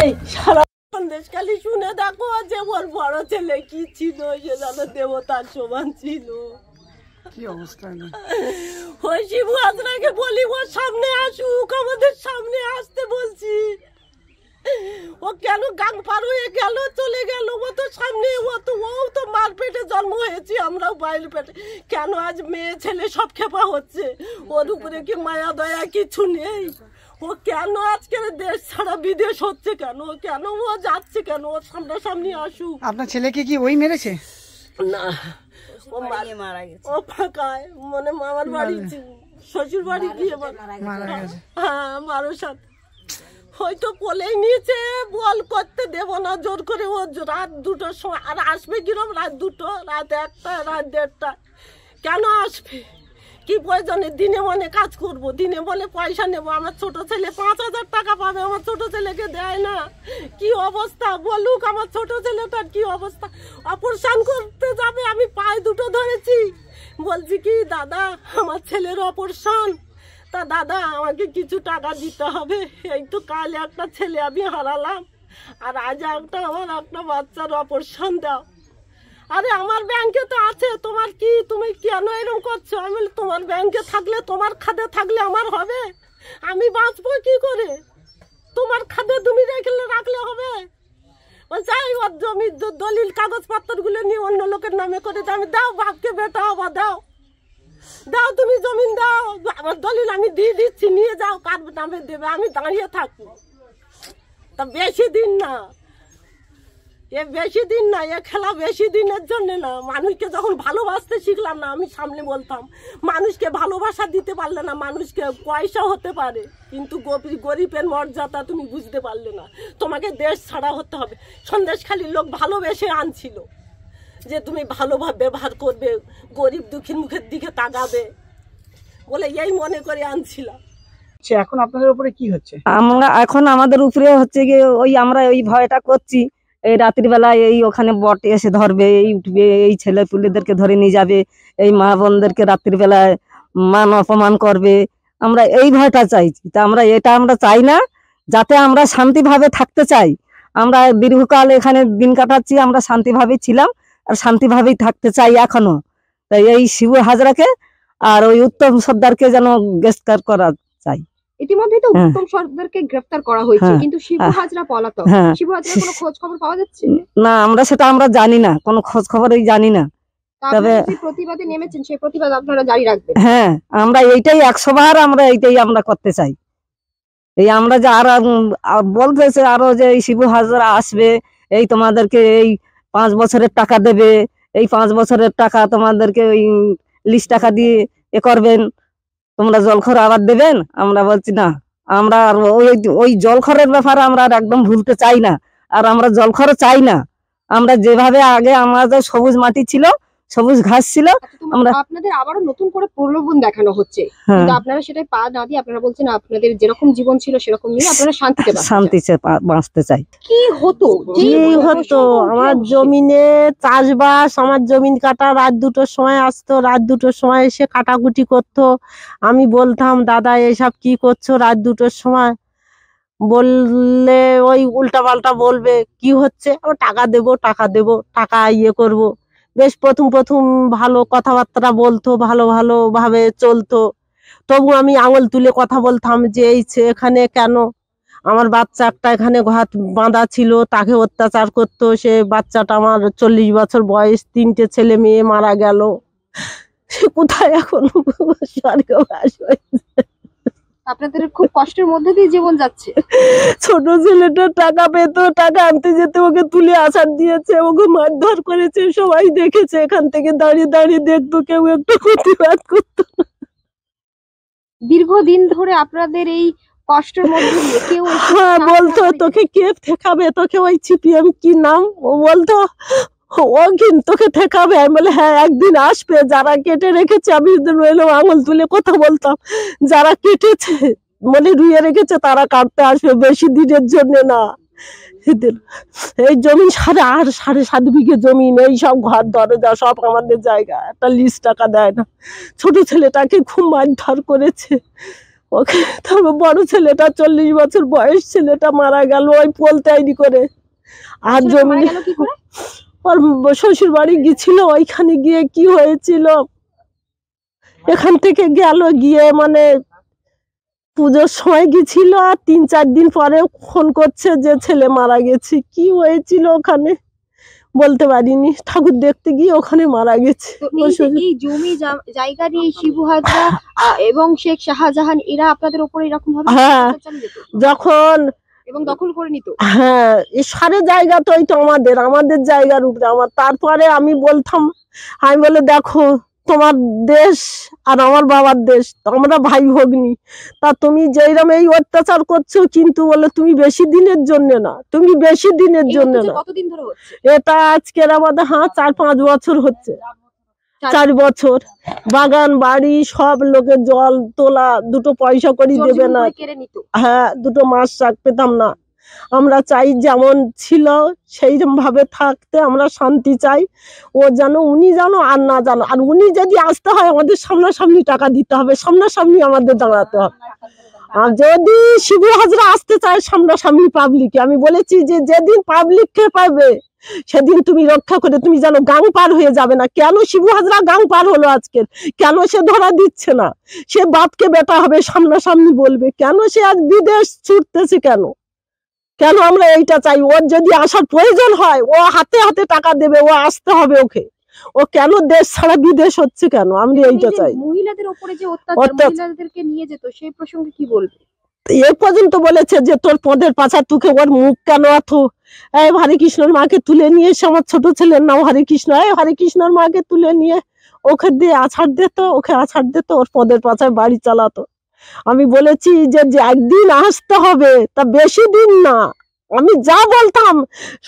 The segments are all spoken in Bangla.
নেই। সারা সন্দেশখালি শুনে দেখো যে ওর বড় ছেলে কি ছিল, সে যেন দেবতার সমান ছিল। কি অবস্থা না ওই শিবু হাজরাকে বলি ওর সামনে আসুক, আমাদের সামনে আসতে বলছি। ও কেন গাং পার হয়ে গেল, চলে গেল? ও তো সামনে, ও তো মার পেটে জন্ম হয়েছি, আমরাও বাইরের পেটে। কেন আজ মেয়ে ছেলে সব খেপা হচ্ছে? ওর উপরে কি মায়া দয়া কিছু নেই? ও কেন আজকের দেশ ছাড়া বিদেশ হচ্ছে কেন? কেন ও যাচ্ছে কেন? ওর সামনাসামনি আসুক। আপনার ছেলেকে কি ওই মেরেছে? না, ও মারা গেছে। ও ফাঁকায় মানে মামার বাড়ি, শ্বশুর বাড়ি গিয়ে মারা গেছে। হ্যাঁ, মারোর সাথে হয়তো কোলেই নিয়েছে, বল করতে দেব না জোর করে। ও রাত 2টোর সময় আর আসবে কিরম? রাত 2টো, রাত 1টা, রাত 1:30। কেন আসবে? কি প্রয়োজনে? দিনে মনে কাজ করব, দিনে বলে পয়সা নেব। আমার ছোট ছেলে 5,000 টাকা পাবে, আমার ছোট ছেলেকে দেয় না। কি অবস্থা বলুক, আমার ছোট ছেলেটার কি অবস্থা। অপারেশন করতে যাবে, আমি পায়ে 2টো ধরেছি, বলছি কি দাদা আমার ছেলের অপারেশন, তা দাদা আমাকে কিছু টাকা দিতে হবে। এই তো কাল একটা ছেলে আমি হারালাম, আর আজ আমার একটা বাচ্চার অপারেশন দাও। আরে আমার ব্যাংকে তো আছে, তোমার কি, তুমি কেন এরকম করছো? আমি বলি তোমার ব্যাংকে থাকলে, তোমার খাতে থাকলে আমার হবে? আমি বাঁচবো কি করে? তোমার খাতে তুমি রাখলে হবে? যাই ওর জমি দলিল কাগজপত্রগুলো নিয়ে অন্য লোকের নামে করে আমি দাও, বাপকে বেটা হবা দাও, দাও তুমি জমিন দাও, আমার দলিল আমি দিয়ে দিচ্ছি, নিয়ে যাও, কার নামে দেবে, আমি দাঁড়িয়ে থাকবো। তা বেশি দিন না, বেশি দিন না, এ খেলা বেশি দিনের জন্য না। মানুষকে যখন ভালোবাসতে শিখলাম না, আমি সামনে বলতাম মানুষকে ভালোবাসা দিতে পারলে না, মানুষকে পয়সা হতে পারে, কিন্তু গরিবের মর্যাদা তুমি বুঝতে পারলে না। তোমাকে দেশ ছাড়া হতে হবে। সন্দেশখালির লোক ভালোবেসে আনছিল যে তুমি ভালোভাবে ব্যবহার করবে, গরিব দুঃখীর মুখের দিকে তাকাবে বলে, এই মনে করে আনছিলাম। এখন আপনাদের উপরে কি হচ্ছে? আমরা এখন আমাদের উপরে হচ্ছে গিয়ে ওই আমরা ওই ভয়টা করছি, এই রাত্রি বেলায় এই ওখানে বট এসে ধরবে, এই উঠবে, এই ছেলে পুলেদেরকে ধরে নিয়ে যাবে, এই মা বোনদেরকে রাত্রি বেলায় মান অপমান করবে। আমরা এই ভয়টা চাইছি। তা এটা আমরা চাই না, যাতে আমরা শান্তিভাবে থাকতে চাই। আমরা দীর্ঘকাল এখানে দিন কাটাচ্ছি, আমরা শান্তিভাবেই ছিলাম আর শান্তিভাবেই থাকতে চাই এখনো। তাই এই শিবু হাজরাকে আর ওই উত্তম সর্দারকে যেন গ্রেফতার করা চাই। ইতিমধ্যে তো উত্তম সর্দারকে গ্রেফতার করা হয়েছে, কিন্তু শিবু হাজরা পলাতক। শিবু হাজরার কোনো খোঁজ খবর পাওয়া যাচ্ছে না? সেটা আমরা জানি না, কোনো খোঁজ খবরই জানি না। তবে প্রতিবাদে নেমেছেন, সেই প্রতিবাদ আপনারা জারি রাখবেন? হ্যাঁ, আমরা এইটাই 100 বার আমরা করতে চাই। এই আমরা যে আর বলতেছে আরো যে এই শিবু হাজরা আসবে, এই তোমাদেরকে এই 5 বছরের টাকা দেবে, এই 5 বছরের টাকা তোমাদেরকে ওই লিস্ট টাকা দিয়ে এ করবেন, তোমরা জলখর আবার দেবেন। আমরা বলছি না, আমরা ওই জলখরের ব্যাপারে আমরা আর একদম ভুলতে চাই না, আর আমরা জলখরও চাই না। আমরা যেভাবে আগে আমাদের সবুজ মাটি ছিল, সবুজ ঘাস ছিল, আমরা আপনাদের আবারও নতুন করে প্রলোভন দেখানো হচ্ছে, কিন্তু আপনারা সেটাই পা না দিয়ে আপনারা বলছেন আপনাদের যেরকম জীবন ছিল সেরকম নিয়ে আপনারা শান্তিতে বাঁচতে চাই। কি হতো আমার জমিনে চাষবাস, আমার জমিন কাটা রাত 2টোর সময় আসতো, রাত 2টোর সময় এসে কাটাকুটি করতো। আমি বলতাম দাদা এসব কি করছো রাত 2টোর সময়? বললে ওই উল্টা পাল্টা বলবে, কি হচ্ছে? টাকা দেবো, টাকা দেবো, টাকা ইয়ে করবো। বেশ প্রথম ভালো কথাবার্তা বলতো, ভালোভাবে চলতো। তবু আমি আঙুল তুলে কথা বলতাম যে এই এখানে কেন? আমার বাচ্চা একটা এখানে ঘাত বাঁধা ছিল, তাকে অত্যাচার করতো। সে বাচ্চাটা আমার 40 বছর বয়স, 3টে ছেলে মেয়ে মারা গেল। সে কোথায় এখন? স্বর্গবাস হয়েছে। আপনাদের খুব কষ্টের মধ্যে দিয়ে জীবন যাচ্ছে। ছোট ছেলেটা টাকা পেত, টাকা আনতে যেতে ওকে তুলে আসার দিয়েছে, ওকে মারধর করেছে, সবাই দেখেছে। এখান থেকে দাঁড়িয়ে দেখতো, কেউ একটু প্রতিবাদ করতো না। দীর্ঘদিন ধরে আপনাদের এই কষ্টের মধ্যে দিয়ে কেউ বলতো তোকে কে ঠেকাবে, তোকে ওই ছিপি, আমি কি নাম, ও বলতো ও কিন্তু তোকে ঠেকাবে। আমি বলে হ্যাঁ একদিন আসবে, যারা কেটে রেখেছে। আমি আঙুল তুলে কথা বলতাম, যারা কেটেছে মানে রুইয়ে রেখেছে তারা কাটতে আসবে, বেশি দিনের জন্য না। এই জমি 7.5 বিঘে জমিন, এই সব ঘর দরজা সব আমাদের জায়গা, একটা লিস্ট টাকা দেয় না। ছোট ছেলেটাকে খুব মারধর করেছে, ওকে তারপর বড় ছেলেটা 40 বছর বয়স ছেলেটা মারা গেল ওই পোল তৈরি করে। আর ছেলেটা মারা জমি গেল কি করে? ওর শ্বশুর বাড়ি গেছিল, ওইখানে গিয়ে কি হয়েছিল, এখান থেকে গেল গিয়ে মানে পুজোর সময় গেছিল, আর 3-4 দিন পরে ফোন করছে যে ছেলে মারা গেছে। কি হয়েছিল ওখানে বলতে পারিনি, ঠাকুর দেখতে গিয়ে ওখানে মারা গেছে। তো এই জমি জায়গা নিয়ে শিবু হাজরা এবং শেখ শাহজাহান এরা আপনাদের উপরে এরকম ভাবে হ্যাঁ, অত্যাচার চালিয়ে যেত যখন এবং দখল করে নিত। হ্যাঁ, এই সারে জায়গা তো ওই তো আমাদের জায়গার উপরে আমার। তারপরে আমি বলতাম, আমি বলে দেখো তোমার দেশ আর আমার বাবার দেশ, আমরা ভাই ভগ্নি, তা তুমি যেইরকম এই অত্যাচার করছো কিন্তু বলে তুমি বেশি দিনের জন্য না, তুমি বেশি দিনের এই জন্য অত্যাচার না। কতদিন ধরে হচ্ছে? এটা আজকের আমাদের 4-5 বছর হচ্ছে, 4 বছর। বাগান বাড়ি সব লোকের জল তোলা, 2 পয়সা করে জোর দেবে জুলুম না। করে কেড়ে নিত। হ্যাঁ, 2 মাস শাক পেতাম না। আমরা চাই যেমন ছিল সেইরকম ভাবে থাকতে, আমরা শান্তি চাই। ও যেন উনি জানো আর না জানো, আর উনি যদি আসতে হয় আমাদের সামনাসামনি টাকা দিতে হবে, সামনাসামনি আমাদের দাঁড়াতে হবে। আর যদি শিবু হাজরা আসতে চায় সামনাসামনি পাবলিকে, আমি বলেছি যে যেদিন পাবলিককে পাবে সেদিন তুমি রক্ষা করে, তুমি জানো গাং পার হয়ে যাবে না। কেন শিবু হাজরা গাং পার হলো আজকের, কেন সে ধরা দিচ্ছে না? সে বাপকে বেটা হবে, সামনাসামনি বলবে। কেন সে আজ বিদেশ ছুটতেছে কেন? কেন আমরা এইটা চাই। ওর যদি আসার প্রয়োজন হয় ও হাতে হাতে টাকা দেবে, ও আসতে হবে ওকে। ও কেন দেশ ছাড়া বিদেশ হচ্ছে কেন? আমরা এইটা এই যে চাই। মহিলাদের উপরে যে অত্যাচার, মহিলাদেরকে নিয়ে যেত, সেই প্রসঙ্গে কি বলবে? এ পর্যন্ত বলেছে যে তোর পদের পাছা তুকে ওর মুখ কেন আথো, এই হরে কৃষ্ণর মাকে তুলে নিয়ে এসে, আমার ছোট ছেলের নাম হরে কৃষ্ণ, এই হরে কৃষ্ণর মাকে তুলে নিয়ে ওকে দিয়ে আছাড় দিত, ওকে আছাড় দিত, ওর পদের পাছায় বাড়ি চালাতো। আমি বলেছি যে একদিন আসতে হবে, তা বেশি দিন না। আমি যা বলতাম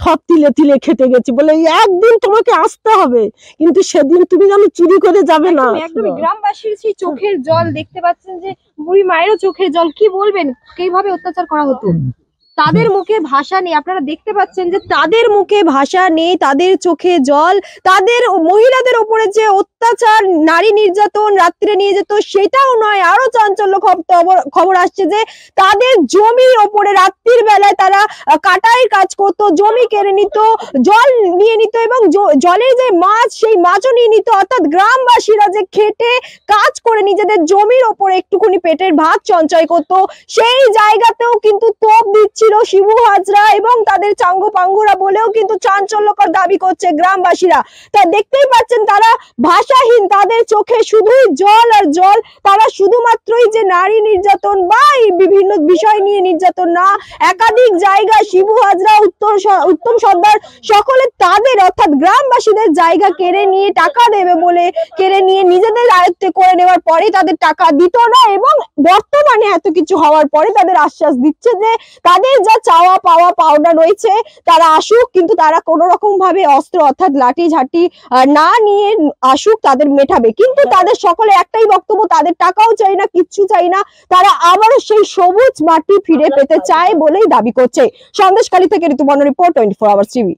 সব তিলে তিলে খেতে গেছি, বলে একদিন তোমাকে আসতে হবে, কিন্তু সেদিন তুমি যেন চুরি করে যাবে না। একদমই গ্রামবাসীর সেই চোখের জল দেখতে পাচ্ছেন যে বুড়ি মায়েরও চোখের জল। কি বলবেন, কিভাবে অত্যাচার করা হতো? তাদের মুখে ভাষা নেই, আপনারা দেখতে পাচ্ছেন যে তাদের মুখে ভাষা নেই, তাদের চোখে জল। তাদের মহিলাদের উপরে যে অত্যাচার, নারী নির্যাতন, রাত্রে নিয়ে যেত সেটাও নয়, আরো চাঞ্চল্য খবর আসছে যে তাদের জমির ওপরে রাত্রির বেলায় তারা কাটাই কাজ করত, জমি কেড়ে নিত, জল নিয়ে নিত এবং জলের যে মাছ সেই মাছও নিয়ে নিত। অর্থাৎ গ্রামবাসীরা যে খেটে কাজ করে নিজেদের জমির ওপরে একটুখানি পেটের ভাত সঞ্চয় করত, সেই জায়গাতেও কিন্তু তোপ দিচ্ছিল শিবু হাজরা এবং তাদের চাঙ্গু পাঙ্গুরা বলেও কিন্তু চাঞ্চল্যকর দাবি করছে গ্রামবাসীরা। তা দেখতেই পাচ্ছেন তারা ভাষাহীন, তাদের চোখে শুধুই জল আর জল। তারা শুধুমাত্রই যে নারী নির্যাতন বা এই বিভিন্ন বিষয় নিয়ে নির্যাতন না, একাধিক জায়গা শিবু হাজরা, উত্তম সর্দার সকলে তাদের অর্থাৎ গ্রামবাসীদের জায়গা কেড়ে নিয়ে টাকা দেবে বলে কেড়ে নিয়ে নিজেদের আয়ত্তে করে নেওয়ার পরে তাদের টাকা দিত না, এবং বর্তমানে এত কিছু হওয়ার পরে তাদের আশ্বাস দিচ্ছে যে তাদের যা চাওয়া পাওয়া পাওনা রয়েছে তারা আসুক, কিন্তু তারা কোন রকম ভাবে অস্ত্র অর্থাৎ লাঠি ঝাঁটি না নিয়ে আসুক, তাদের মেটাবে। কিন্তু তাদের সকলে একটাই বক্তব্য, তাদের টাকাও চাই না, কিচ্ছু চাই না, তারা আবারও সেই সবুজ মাটি ফিরে পেতে চায় বলেই দাবি করছে। সন্দেশখালী থেকে ঋতুপর্ণ রিপোর্ট, 24 আওয়ার্স টিভি।